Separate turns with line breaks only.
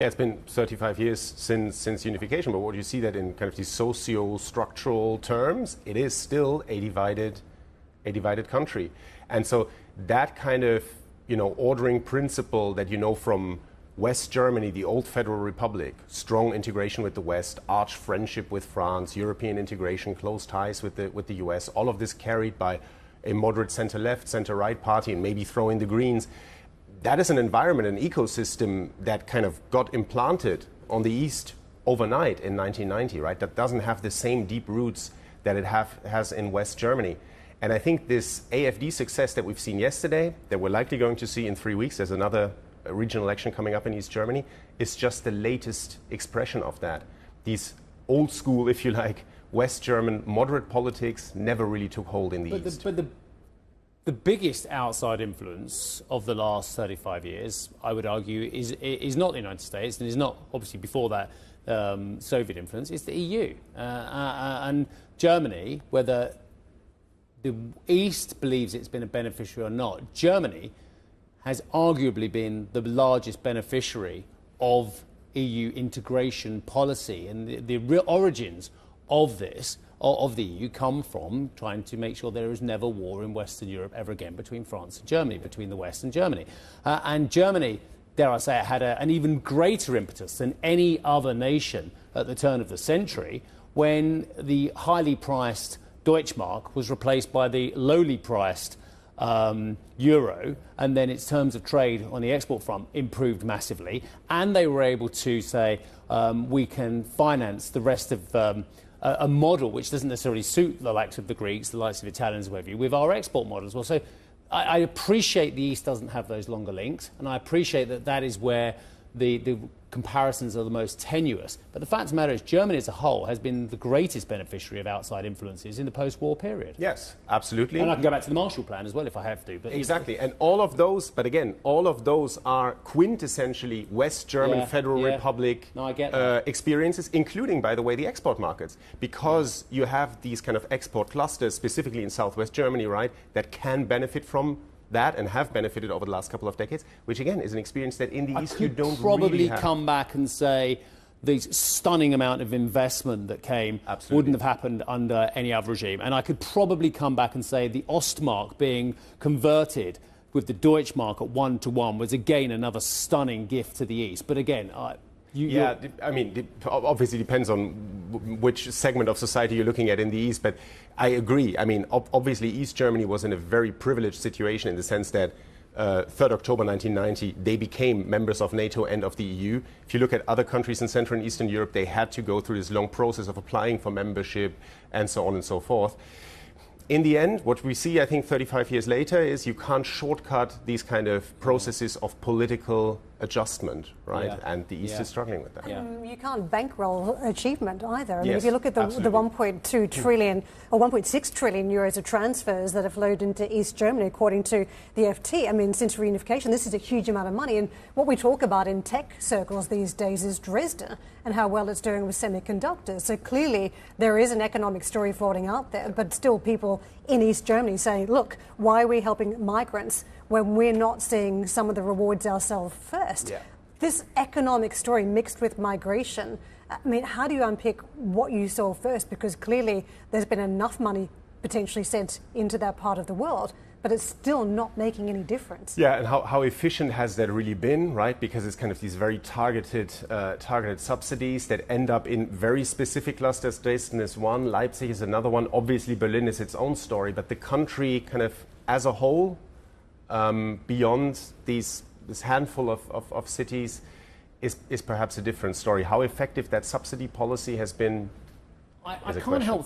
Yeah, it's been 35 years since unification, but what you see that in kind of these socio-structural terms, it is still a divided country. And so that kind of, ordering principle that from West Germany, the old Federal Republic, strong integration with the West, arch friendship with France, European integration, close ties with the US, all of this carried by a moderate center-left, center-right party, and maybe throw in the Greens. That is an environment, an ecosystem that kind of got implanted on the East overnight in 1990, right? That doesn't have the same deep roots that it has in West Germany. And I think this AfD success that we've seen yesterday, that we're likely going to see in 3 weeks, there's another regional election coming up in East Germany, is just the latest expression of that. These old school, if you like, West German moderate politics never really took hold in the East.
But the biggest outside influence of the last 35 years, I would argue, is not the United States, and is not, obviously, before that, Soviet influence. It's the EU. And Germany, whether the East believes it's been a beneficiary or not, Germany has arguably been the largest beneficiary of EU integration policy. And the real origins of this, of the EU, come from trying to make sure there is never war in Western Europe ever again between France and Germany, between the West and Germany. And Germany, dare I say it, had an even greater impetus than any other nation at the turn of the century when the highly priced Deutschmark was replaced by the lowly priced euro, and then its terms of trade on the export front improved massively, and they were able to say we can finance the rest of a model which doesn't necessarily suit the likes of the Greeks, the likes of Italians, whatever you, with our export models. Well, so I appreciate the East doesn't have those longer links, and I appreciate that is where the comparisons are the most tenuous. But the fact of the matter is Germany as a whole has been the greatest beneficiary of outside influences in the post-war period.
Yes, absolutely.
And I can go back to the Marshall Plan as well if I have to. But
exactly. And all of those, but again, all of those are quintessentially West German Federal Republic experiences, including, by the way, the export markets. Because you have these kind of export clusters, specifically in Southwest Germany, right, that can benefit from that and have benefited over the last couple of decades, which again is an experience that in the East you don't
probably
really have.
Come back and say the stunning amount of investment that came wouldn't have happened under any other regime. And I could probably come back and say the Ostmark being converted with the Deutschmark at 1-to-1 was again another stunning gift to the East. But again,
I mean, obviously depends on which segment of society you're looking at in the East, but I agree. I mean, obviously East Germany was in a very privileged situation in the sense that 3rd October 1990, they became members of NATO and of the EU. If you look at other countries in Central and Eastern Europe, they had to go through this long process of applying for membership and so on and so forth. In the end, what we see, I think, 35 years later is you can't shortcut these kind of processes of political adjustment, right? Yeah. And the East is struggling with that.
You can't bankroll achievement either. I mean, if you look at the 1.2 trillion or 1.6 trillion euros of transfers that have flowed into East Germany, according to the FT, I mean, since reunification, this is a huge amount of money. And what we talk about in tech circles these days is Dresden and how well it's doing with semiconductors. So clearly there is an economic story floating out there, but still people in East Germany saying, look, why are we helping migrants when we're not seeing some of the rewards ourselves first? Yeah. This economic story mixed with migration, I mean, how do you unpick what you saw first? Because clearly there's been enough money potentially sent into that part of the world, but it's still not making any difference.
Yeah, and how efficient has that really been, right? Because it's kind of these very targeted subsidies that end up in very specific clusters. Dresden is one, Leipzig is another one. Obviously, Berlin is its own story, but the country kind of as a whole, beyond this handful of cities, is perhaps a different story. How effective that subsidy policy has been,
I can't help